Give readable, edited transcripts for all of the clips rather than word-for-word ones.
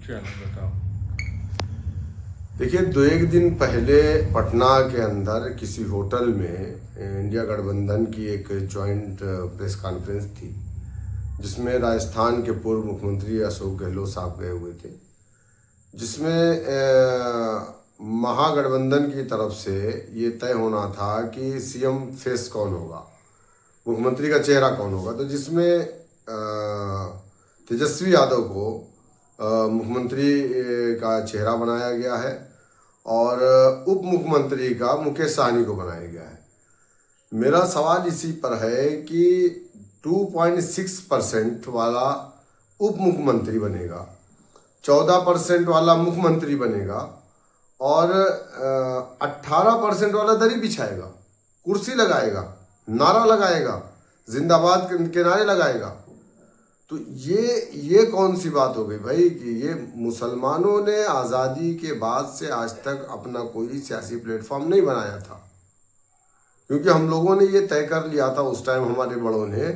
क्या बताओ। देखिए, 2 एक दिन पहले पटना के अंदर किसी होटल में इंडिया गठबंधन की एक जॉइंट प्रेस कॉन्फ्रेंस थी, जिसमें राजस्थान के पूर्व मुख्यमंत्री अशोक गहलोत साहब गए हुए थे, जिसमें महागठबंधन की तरफ से ये तय होना था कि सीएम फेस कौन होगा, मुख्यमंत्री का चेहरा कौन होगा। तो जिसमें तेजस्वी यादव को मुख्यमंत्री का चेहरा बनाया गया है और उप मुख्यमंत्री का मुकेश सहनी को बनाया गया है। मेरा सवाल इसी पर है कि 2.6% वाला उप मुख्यमंत्री बनेगा, 14% वाला मुख्यमंत्री बनेगा और 18% वाला दरी बिछाएगा, कुर्सी लगाएगा, नारा लगाएगा, जिंदाबाद के नारे लगाएगा। तो ये कौन सी बात हो गई भाई कि ये मुसलमानों ने आज़ादी के बाद से आज तक अपना कोई सियासी प्लेटफॉर्म नहीं बनाया था, क्योंकि हम लोगों ने ये तय कर लिया था उस टाइम, हमारे बड़ों ने,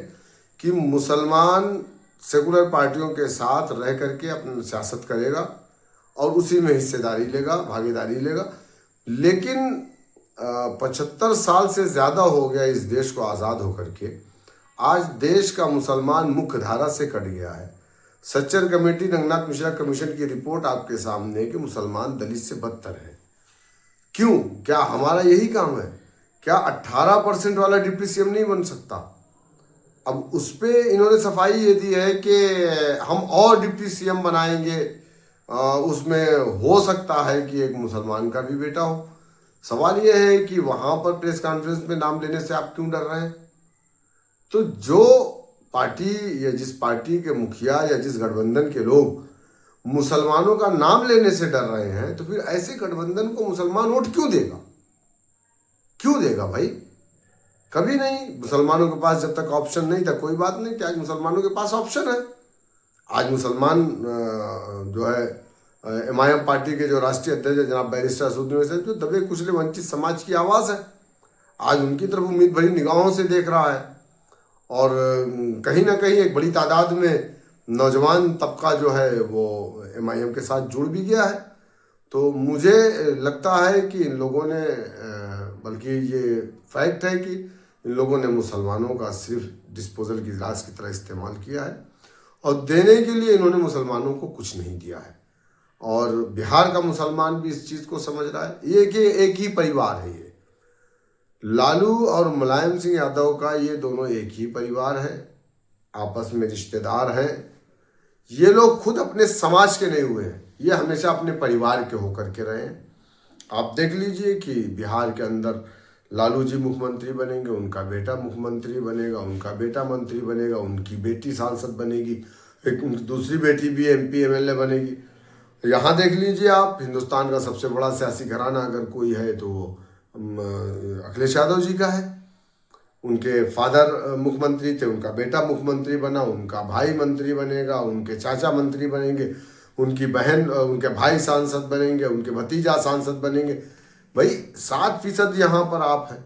कि मुसलमान सेकुलर पार्टियों के साथ रह करके अपनी सियासत करेगा और उसी में हिस्सेदारी लेगा, भागीदारी लेगा। लेकिन 75 साल से ज़्यादा हो गया इस देश को आज़ाद होकर के, आज देश का मुसलमान मुख्य धारा से कट गया है। सच्चर कमेटी, रंगनाथ मिश्रा कमीशन की रिपोर्ट आपके सामने है कि मुसलमान दलित से बदतर है। क्यों? क्या हमारा यही काम है? क्या 18% वाला डिप्टी सीएम नहीं बन सकता? अब उस पर इन्होंने सफाई ये दी है कि हम और डिप्टी सीएम बनाएंगे, उसमें हो सकता है कि एक मुसलमान का भी बेटा हो। सवाल ये है कि वहां पर प्रेस कॉन्फ्रेंस में नाम लेने से आप क्यों डर रहे हैं? तो जो पार्टी या जिस पार्टी के मुखिया या जिस गठबंधन के लोग मुसलमानों का नाम लेने से डर रहे हैं, तो फिर ऐसे गठबंधन को मुसलमान वोट क्यों देगा? क्यों देगा भाई? कभी नहीं। मुसलमानों के पास जब तक ऑप्शन नहीं था, कोई बात नहीं कि आज मुसलमानों के पास ऑप्शन है। आज मुसलमान जो है एमआईएम पार्टी के जो राष्ट्रीय अध्यक्ष जनाब बैरिस्टर असदुद्दीन ओवैसी, जो दबे कुचले वंचित समाज की आवाज़ है, आज उनकी तरफ उम्मीद भरी निगाहों से देख रहा है और कहीं ना कहीं एक बड़ी तादाद में नौजवान तबका जो है वो एमआईएम के साथ जुड़ भी गया है। तो मुझे लगता है कि इन लोगों ने, बल्कि ये फैक्ट है कि इन लोगों ने मुसलमानों का सिर्फ डिस्पोजल की गिलास की तरह इस्तेमाल किया है और देने के लिए इन्होंने मुसलमानों को कुछ नहीं दिया है। और बिहार का मुसलमान भी इस चीज़ को समझ रहा है। ये कि एक ही परिवार है, ये लालू और मुलायम सिंह यादव का ये दोनों एक ही परिवार है, आपस में रिश्तेदार हैं। ये लोग खुद अपने समाज के नहीं हुए हैं, ये हमेशा अपने परिवार के होकर के रहे हैं। आप देख लीजिए कि बिहार के अंदर लालू जी मुख्यमंत्री बनेंगे, उनका बेटा मुख्यमंत्री बनेगा, उनका बेटा मंत्री बनेगा, उनकी बेटी सांसद बनेगी, एक उनकी दूसरी बेटी भी एमपी एमएलए बनेगी। यहाँ देख लीजिए आप, हिंदुस्तान का सबसे बड़ा सियासी घराना अगर कोई है तो वो अखिलेश यादव जी का है। उनके फादर मुख्यमंत्री थे, उनका बेटा मुख्यमंत्री बना, उनका भाई मंत्री बनेगा, उनके चाचा मंत्री बनेंगे, उनकी बहन, उनके भाई सांसद बनेंगे, उनके भतीजा सांसद बनेंगे। भाई 7% यहाँ पर आप हैं,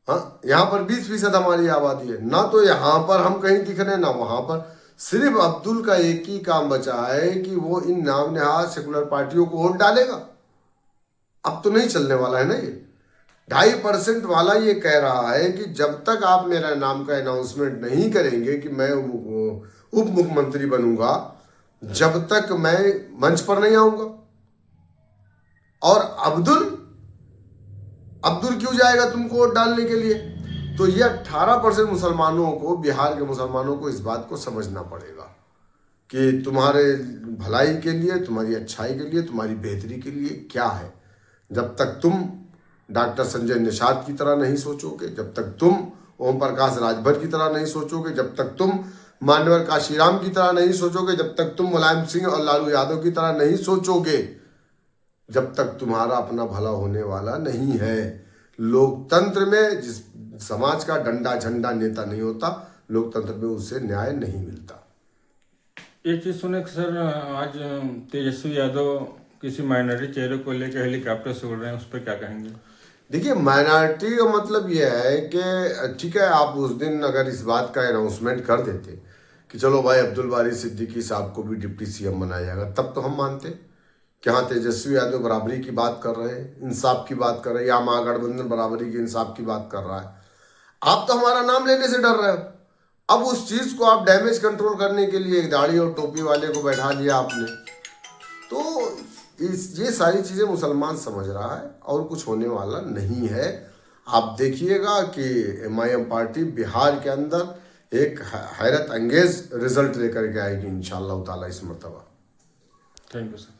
हाँ, यहाँ पर 20% हमारी आबादी है ना। तो यहाँ पर हम कहीं दिख रहे हैं ना वहाँ पर। सिर्फ अब्दुल का एक ही काम बचा है कि वो इन नाम नेहाद सेकुलर पार्टियों को वोट डालेगा। अब तो नहीं चलने वाला है ना ये। 2.5% वाला ये कह रहा है कि जब तक आप मेरा नाम का अनाउंसमेंट नहीं करेंगे कि मैं उप मुख्यमंत्री बनूंगा, जब तक मैं मंच पर नहीं आऊंगा। और अब्दुल क्यों जाएगा तुमको वोट डालने के लिए? तो ये 18% मुसलमानों को, बिहार के मुसलमानों को इस बात को समझना पड़ेगा कि तुम्हारे भलाई के लिए, तुम्हारी अच्छाई के लिए, तुम्हारी बेहतरी के लिए क्या है। जब तक तुम डॉक्टर संजय निषाद की तरह नहीं सोचोगे, जब तक तुम ओम प्रकाश राजभर की तरह नहीं सोचोगे, जब तक तुम मान्यवर काशीराम की तरह नहीं सोचोगे, जब तक तुम मुलायम सिंह और लालू यादव की तरह नहीं सोचोगे, जब तक तुम्हारा अपना भला होने वाला नहीं है। लोकतंत्र में जिस समाज का डंडा झंडा नेता नहीं होता, लोकतंत्र में उससे न्याय नहीं मिलता। एक चीज़ सुने सर, आज तेजस्वी यादव किसी माइनॉरिटी चेहरे को लेकर हेलीकॉप्टर से उड़ रहे हैं, उस पर क्या कहेंगे? देखिए, माइनॉरिटी का मतलब यह है कि ठीक है, आप उस दिन अगर इस बात का अनाउंसमेंट कर देते कि चलो भाई अब्दुल बारी सिद्दीकी साहब को भी डिप्टी सीएम बनाया जाएगा, तब तो हम मानते कि हाँ तेजस्वी यादव बराबरी की बात कर रहे हैं, इंसाफ की बात कर रहे हैं, या महागठबंधन बराबरी की इंसाफ की बात कर रहा है। आप तो हमारा नाम लेने से डर रहे हो। अब उस चीज को आप डैमेज कंट्रोल करने के लिए एक दाढ़ी और टोपी वाले को बैठा लिया आपने। तो ये सारी चीजें मुसलमान समझ रहा है और कुछ होने वाला नहीं है। आप देखिएगा कि एमआईएम पार्टी बिहार के अंदर एक हैरत अंगेज रिजल्ट लेकर के आएगी इंशाअल्लाह ताला इस मरतबा। Thank you sir.